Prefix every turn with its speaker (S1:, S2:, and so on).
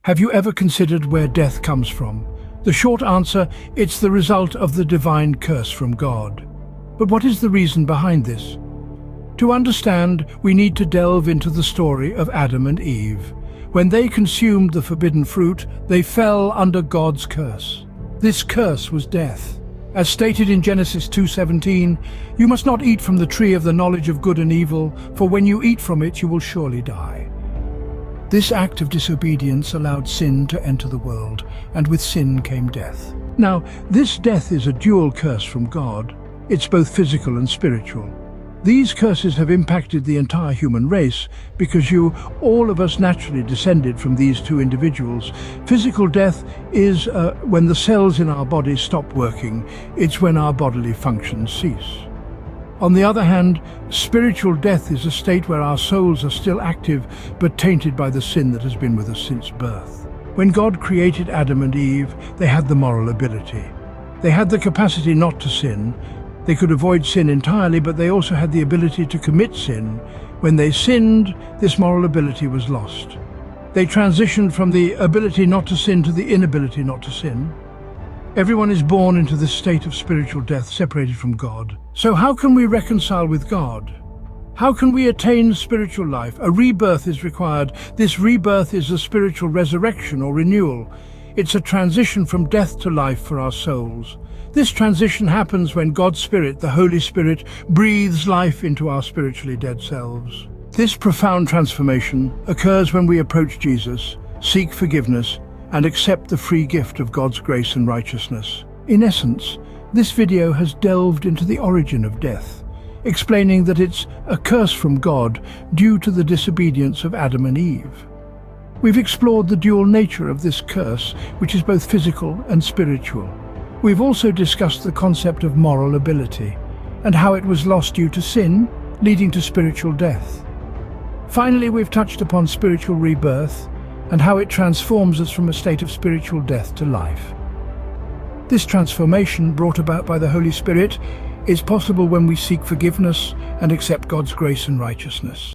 S1: Have you ever considered where death comes from? The short answer, it's the result of the divine curse from God. But what is the reason behind this? To understand, we need to delve into the story of Adam and Eve. When they consumed the forbidden fruit, they fell under God's curse. This curse was death. As stated in Genesis 2:17, "You must not eat from the tree of the knowledge of good and evil, for when you eat from it you will surely die." This act of disobedience allowed sin to enter the world, and with sin came death. Now, this death is a dual curse from God. It's both physical and spiritual. These curses have impacted the entire human race because all of us naturally descended from these two individuals. Physical death is when the cells in our bodies stop working. It's when our bodily functions cease. On the other hand, spiritual death is a state where our souls are still active but tainted by the sin that has been with us since birth. When God created Adam and Eve, they had the moral ability. They had the capacity not to sin. They could avoid sin entirely, but they also had the ability to commit sin. When they sinned, this moral ability was lost. They transitioned from the ability not to sin to the inability not to sin. Everyone is born into this state of spiritual death, separated from God. So how can we reconcile with God? How can we attain spiritual life? A rebirth is required. This rebirth is a spiritual resurrection or renewal. It's a transition from death to life for our souls. This transition happens when God's Spirit, the Holy Spirit, breathes life into our spiritually dead selves. This profound transformation occurs when we approach Jesus, seek forgiveness, and accept the free gift of God's grace and righteousness. In essence, this video has delved into the origin of death, explaining that it's a curse from God due to the disobedience of Adam and Eve. We've explored the dual nature of this curse, which is both physical and spiritual. We've also discussed the concept of moral ability and how it was lost due to sin, leading to spiritual death. Finally, we've touched upon spiritual rebirth and how it transforms us from a state of spiritual death to life. This transformation, brought about by the Holy Spirit, is possible when we seek forgiveness and accept God's grace and righteousness.